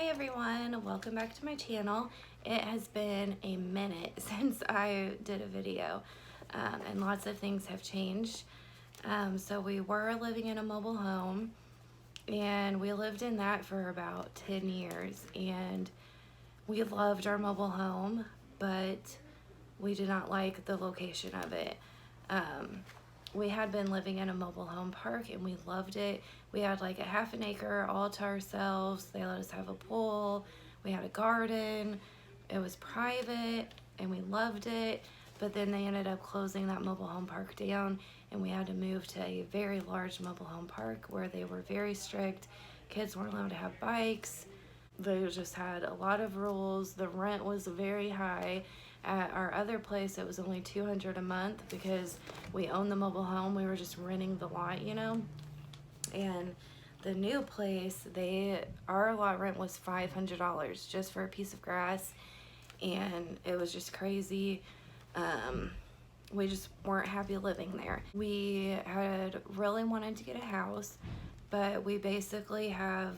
Hi everyone, welcome back to my channel. It has been a minute since I did a video and lots of things have changed. So we were living in a mobile home and we lived in that for about 10 years and we loved our mobile home, but we did not like the location of it. We had been living in a mobile home park and we loved it. We had like a half an acre all to ourselves. They let us have a pool. We had a garden. It was private and we loved it. But then they ended up closing that mobile home park down and we had to move to a very large mobile home park where they were very strict. Kids weren't allowed to have bikes. They just had a lot of rules. The rent was very high. At our other place, it was only $200 a month because we owned the mobile home. We were just renting the lot, you know. And the new place, our lot rent was $500 just for a piece of grass, and it was just crazy. We just weren't happy living there. We had really wanted to get a house, but we basically have,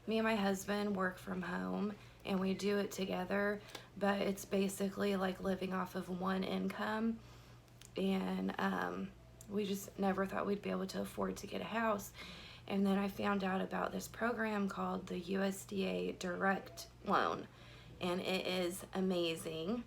me and my husband work from home and we do it together, but it's basically like living off of one income, and we just never thought we'd be able to afford to get a house. And then I found out about this program called the USDA Direct Loan, and it is amazing.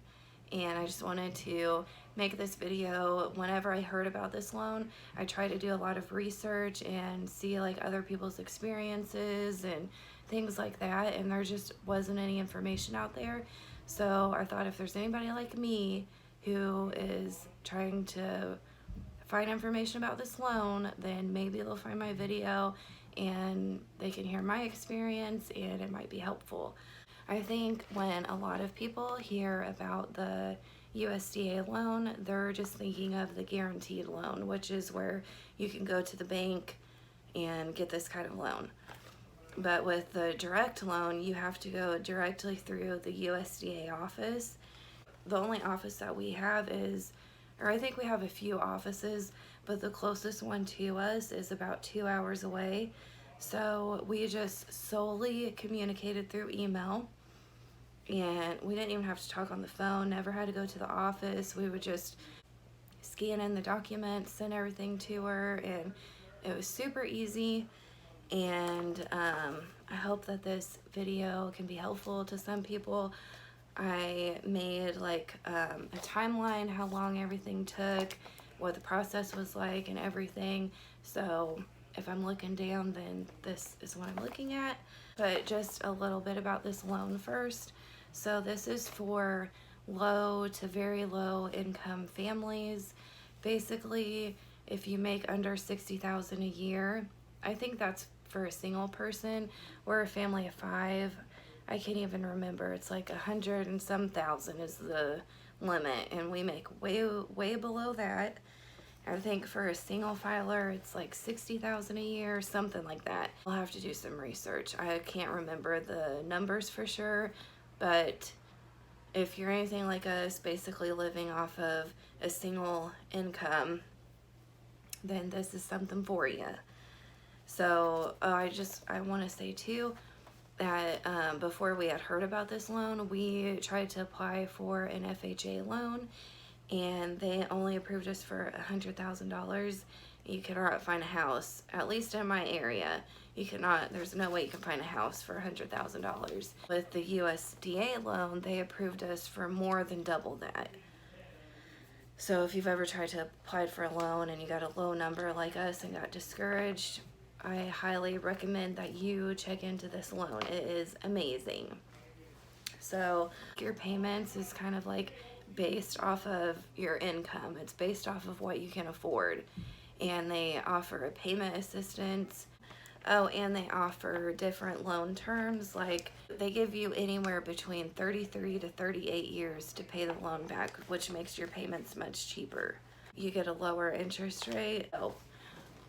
And I just wanted to make this video. Whenever I heard about this loan, I tried to do a lot of research and see like other people's experiences and things like that, and there just wasn't any information out there. So I thought if there's anybody like me who is trying to find information about this loan, then maybe they'll find my video and they can hear my experience and it might be helpful. I think when a lot of people hear about the USDA loan, they're just thinking of the guaranteed loan, which is where you can go to the bank and get this kind of loan. But with the direct loan, you have to go directly through the USDA office. The only office that we have is, or I think we have a few offices, but the closest one to us is about 2 hours away. So we just solely communicated through email, and we didn't even have to talk on the phone, never had to go to the office. We would just scan in the documents, send everything to her, and it was super easy. And I hope that this video can be helpful to some people. I made like a timeline, how long everything took, what the process was like and everything. So if I'm looking down, then this is what I'm looking at. But just a little bit about this loan first. So this is for low to very low income families. Basically, if you make under $60,000 a year, I think that's for a single person. We're a family of 5. I can't even remember. It's like 100 and some thousand is the limit, and we make way below that. I think for a single filer, it's like 60,000 a year, something like that. I'll have to do some research. I can't remember the numbers for sure, but if you're anything like us, basically living off of a single income, then this is something for you. So I want to say too that before we had heard about this loan, we tried to apply for an FHA loan, and they only approved us for $100,000. You cannot find a house, at least in my area. You cannot. There's no way you can find a house for $100,000. With the USDA loan, they approved us for more than double that. So if you've ever tried to apply for a loan and you got a low number like us and got discouraged, I highly recommend that you check into this loan. It is amazing. So your payments is kind of like based off of your income. It's based off of what you can afford. And they offer a payment assistance. Oh, and they offer different loan terms. Like they give you anywhere between 33 to 38 years to pay the loan back, which makes your payments much cheaper. You get a lower interest rate. Oh,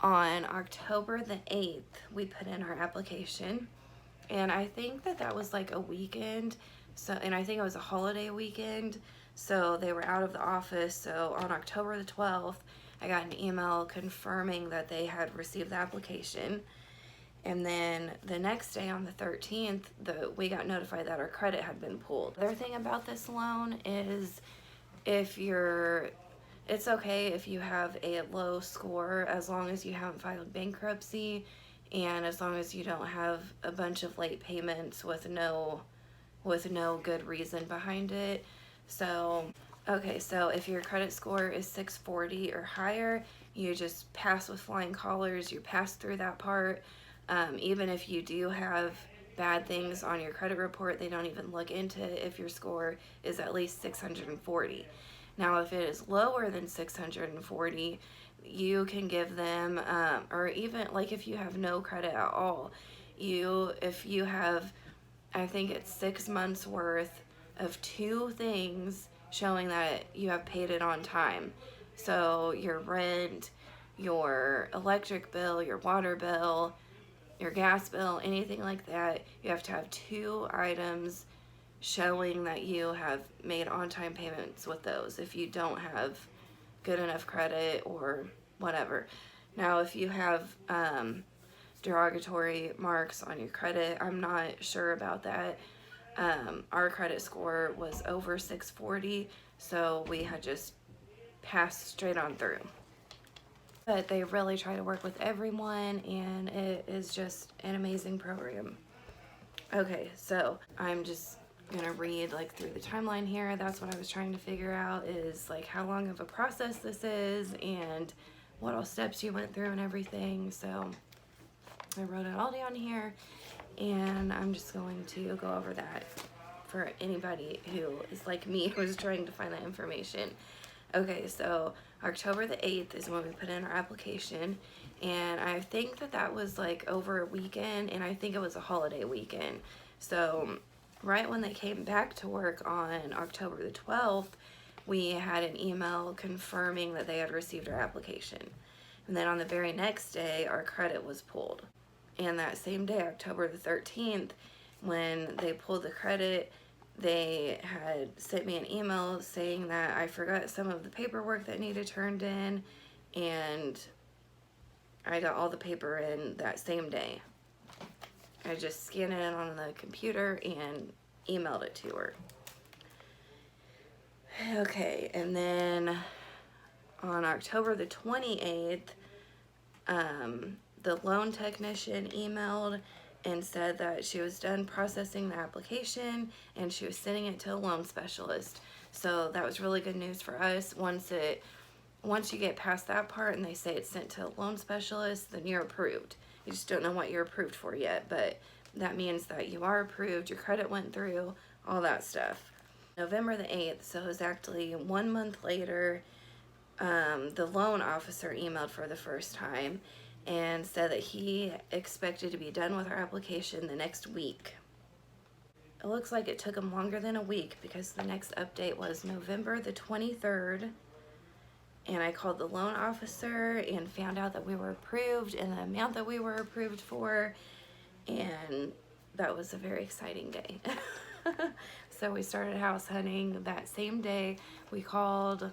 on October the 8th, we put in our application, and I think that was like a weekend. So, and I think it was a holiday weekend, so they were out of the office. So on October the 12th, I got an email confirming that they had received the application. And then the next day on the 13th, we got notified that our credit had been pulled. The other thing about this loan is it's okay if you have a low score as long as you haven't filed bankruptcy and as long as you don't have a bunch of late payments with no good reason behind it. So, okay, so if your credit score is 640 or higher, you just pass with flying colors, you pass through that part. Even if you do have bad things on your credit report, they don't even look into it if your score is at least 640. Now, if it is lower than 640, you can give them, or even like if you have no credit at all, if you have, I think it's 6 months worth of 2 things showing that you have paid it on time. So your rent, your electric bill, your water bill, your gas bill, anything like that, you have to have 2 items showing that you have made on-time payments with those if you don't have good enough credit or whatever. Now, if you have derogatory marks on your credit, I'm not sure about that. Our credit score was over 640, so we had just passed straight on through. But they really try to work with everyone, and it is just an amazing program. Okay, so I'm just gonna read like through the timeline here. That's what I was trying to figure out, is like how long of a process this is and what all steps you went through and everything. So I wrote it all down here, and I'm just going to go over that for anybody who is like me, who's trying to find that information. Okay, so October the 8th is when we put in our application, and I think that was like over a weekend, and I think it was a holiday weekend. So right when they came back to work on October the 12th, we had an email confirming that they had received our application. And then on the very next day, our credit was pulled. And that same day, October the 13th, when they pulled the credit, they had sent me an email saying that I forgot some of the paperwork that needed turned in, and I got all the paper in that same day. I just scanned it in on the computer and emailed it to her. Okay, and then on October the 28th, the loan technician emailed and said that she was done processing the application and she was sending it to a loan specialist. So that was really good news for us. Once you get past that part and they say it's sent to a loan specialist, then you're approved. You just don't know what you're approved for yet, but that means that you are approved, your credit went through, all that stuff. November the 8th, so exactly 1 month later, the loan officer emailed for the first time and said that he expected to be done with our application the next week. It looks like it took him longer than a week because the next update was November the 23rd, and I called the loan officer and found out that we were approved and the amount that we were approved for, and that was a very exciting day. So we started house hunting that same day. We called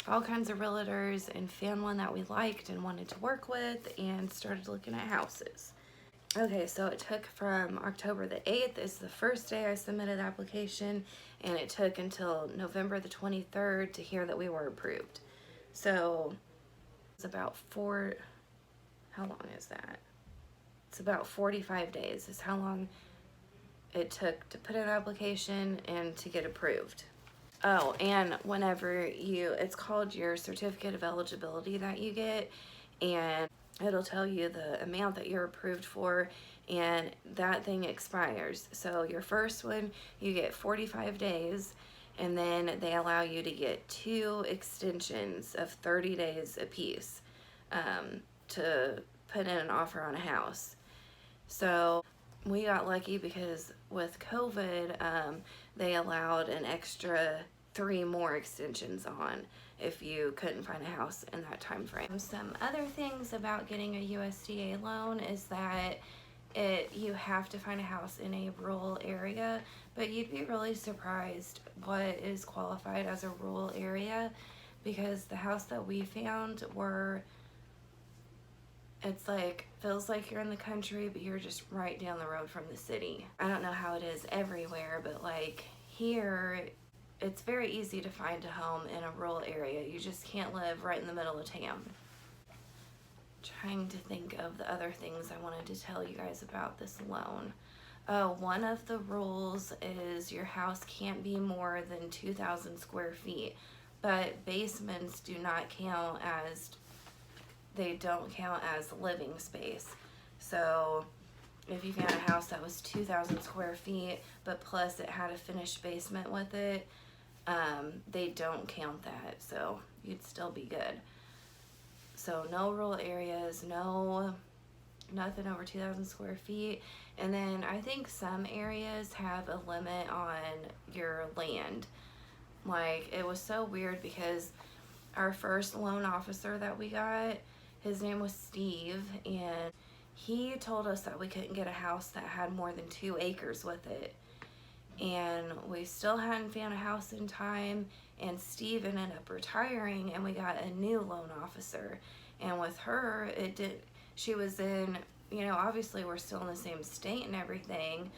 all kinds of realtors and found one that we liked and wanted to work with and started looking at houses. Okay, so it took from October the 8th is the first day I submitted the application, and it took until November the 23rd to hear that we were approved. So it's about how long is that? It's about 45 days is how long it took to put in an application and to get approved. Oh, and whenever it's called your certificate of eligibility that you get, and it'll tell you the amount that you're approved for, and that thing expires. So your first one, you get 45 days, and then they allow you to get 2 extensions of 30 days apiece to put in an offer on a house. So we got lucky because with COVID, they allowed an extra 3 more extensions on if you couldn't find a house in that time frame. Some other things about getting a USDA loan is that you have to find a house in a rural area, but you'd be really surprised what is qualified as a rural area, because the house that we found were It's like, feels like you're in the country, but you're just right down the road from the city. I don't know how it is everywhere, but like here, it's very easy to find a home in a rural area. You just can't live right in the middle of town. Trying to think of the other things I wanted to tell you guys about this loan. Oh, one of the rules is your house can't be more than 2,000 square feet, but basements do not count as, they don't count as living space. So if you found a house that was 2,000 square feet, but plus it had a finished basement with it, they don't count that, so you'd still be good. So no rural areas, nothing over 2,000 square feet. And then I think some areas have a limit on your land. Like, it was so weird because our first loan officer that we got, his name was Steve, and he told us that we couldn't get a house that had more than 2 acres with it. And we still hadn't found a house in time, and Steve ended up retiring, and we got a new loan officer. And with her, she was in, obviously we're still in the same state and everything,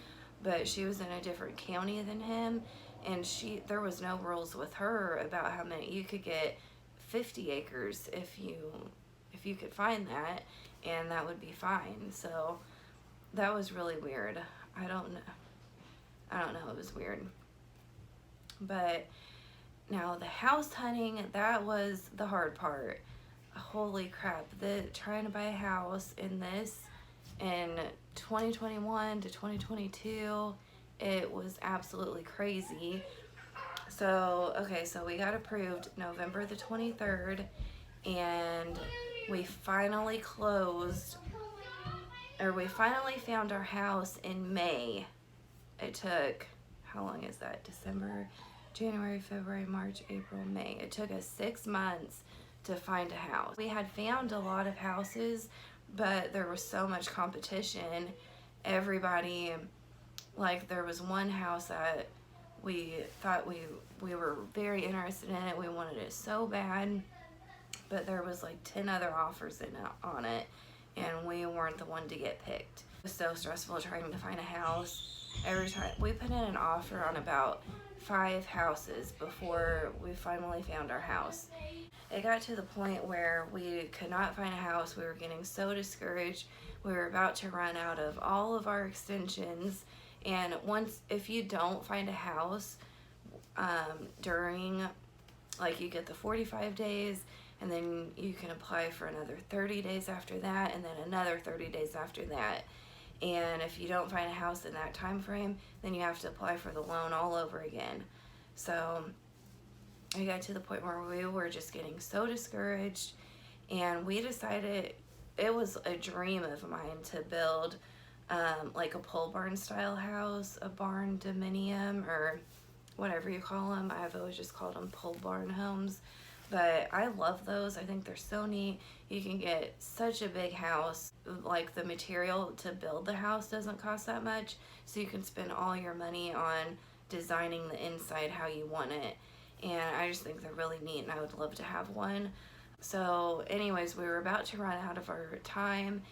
but she was in a different county than him, and there was no rules with her about how many. You could get 50 acres if you could find that, and that would be fine. So that was really weird. I don't know, it was weird. But now the house hunting, that was the hard part. Holy crap, trying to buy a house in 2021 to 2022, it was absolutely crazy. So, okay, so we got approved November the 23rd, and we finally found our house in May. It took, how long is that? December, January, February, March, April, May. It took us 6 months to find a house. We had found a lot of houses, but there was so much competition. Everybody, like, there was one house that we thought we were very interested in it. We wanted it so bad, but there was like 10 other offers on it, and we weren't the one to get picked. It was so stressful trying to find a house. Every time we put in an offer on about 5 houses before we finally found our house. It got to the point where we could not find a house. We were getting so discouraged. We were about to run out of all of our extensions. And if you don't find a house during, like, you get the 45 days, and then you can apply for another 30 days after that, and then another 30 days after that. And if you don't find a house in that time frame, then you have to apply for the loan all over again. So I got to the point where we were just getting so discouraged, and we decided, it was a dream of mine to build like a pole barn style house, a barn dominium, or whatever you call them. I've always just called them pole barn homes, but I love those. I think they're so neat. You can get such a big house. Like, the material to build the house doesn't cost that much, so you can spend all your money on designing the inside how you want it. And I just think they're really neat, and I would love to have one. So anyways, we were about to run out of our time,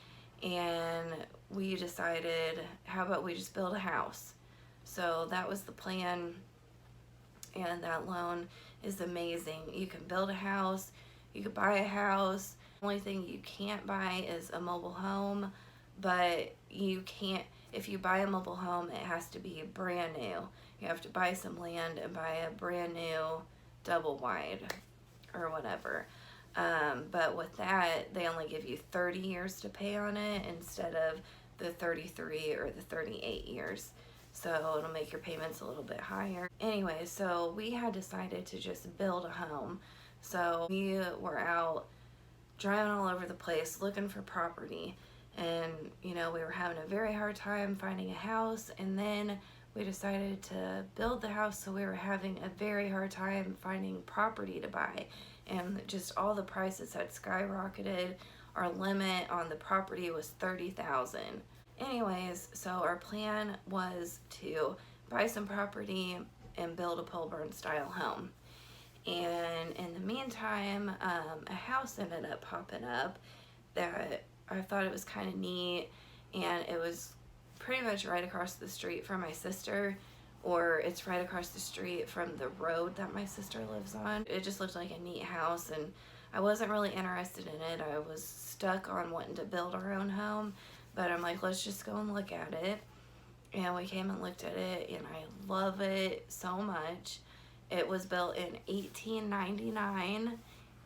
and we decided, how about we just build a house? So that was the plan, and that loan is amazing. You can build a house, you could buy a house. The only thing you can't buy is a mobile home, but you can't, if you buy a mobile home, it has to be brand new. You have to buy some land and buy a brand new double wide or whatever. But with that, they only give you 30 years to pay on it instead of the 33 or the 38 years. So it'll make your payments a little bit higher. Anyway, so we had decided to just build a home. So we were out driving all over the place looking for property. And, we were having a very hard time finding a house. And then we decided to build the house, so we were having a very hard time finding property to buy. And just all the prices had skyrocketed. Our limit on the property was $30,000. Anyways, so our plan was to buy some property and build a pole barn style home. And in the meantime, a house ended up popping up that I thought it was kind of neat, and it was pretty much right across the street from my sister, or it's right across the street from the road that my sister lives on. It just looked like a neat house, and I wasn't really interested in it. I was stuck on wanting to build our own home, but I'm like, let's just go and look at it. And we came and looked at it, and I love it so much. It was built in 1899,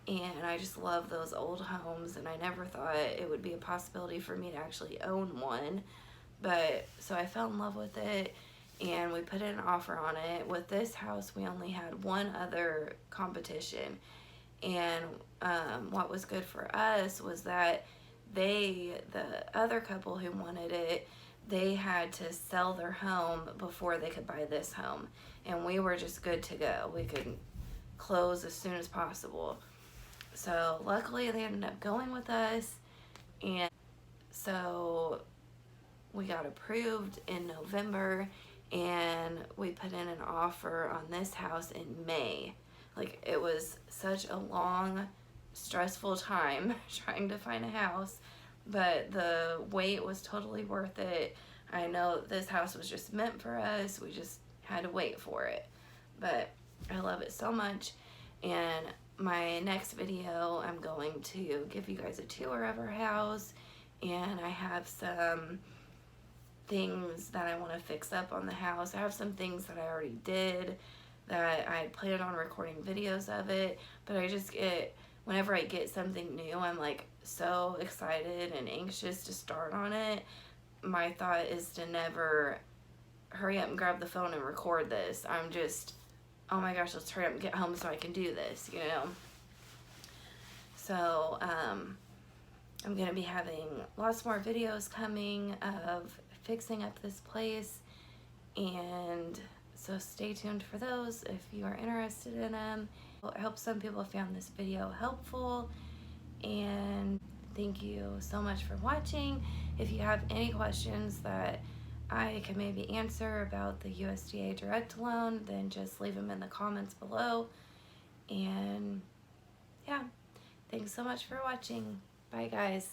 and I just love those old homes, and I never thought it would be a possibility for me to actually own one. But so I fell in love with it, and we put in an offer on it. With this house, we only had one other competition, and what was good for us was that the other couple who wanted it, they had to sell their home before they could buy this home, and we were just good to go. We could close as soon as possible. So luckily they ended up going with us, and so we got approved in November, and we put in an offer on this house in May. Like, it was such a long, stressful time trying to find a house, but the wait was totally worth it. I know this house was just meant for us. We just had to wait for it, but I love it so much. And my next video, I'm going to give you guys a tour of our house, and I have some things that I want to fix up on the house. I have some things that I already did that I planned on recording videos of it, but I just get, whenever I get something new, I'm like so excited and anxious to start on it. My thought is to never hurry up and grab the phone and record this. I'm just, oh my gosh, let's hurry up and get home so I can do this, you know? So, I'm going to be having lots more videos coming of fixing up this place, and so stay tuned for those if you are interested in them. I hope some people found this video helpful, and thank you so much for watching. If you have any questions that I can maybe answer about the USDA Direct Loan, then just leave them in the comments below. And yeah, thanks so much for watching. Bye guys.